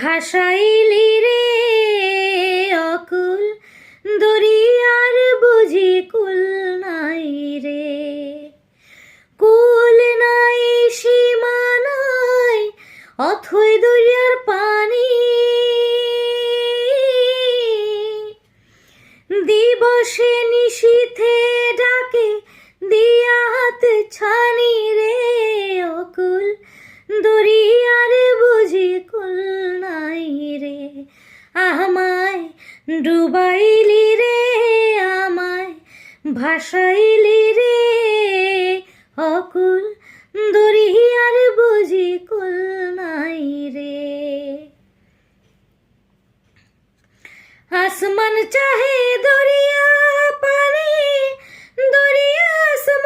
ভাসাইলি রে অকুল দরিয়ার বুঝি কুল নাই রে, কুল নাই সীমা নাই অথই দরিয়ার পানি, দিবসে নিশীথে ডাকে দিয়া হাত ছানি রে, অকুল দরিয়ার বুঝি কুল নাই রে। আমায় ডুবাইলি রে আমায় ভাসাইলি রে, অকুল দরিয়ার বুঝি কুল নাই রে। আসমান চাহে দরিয়া পানি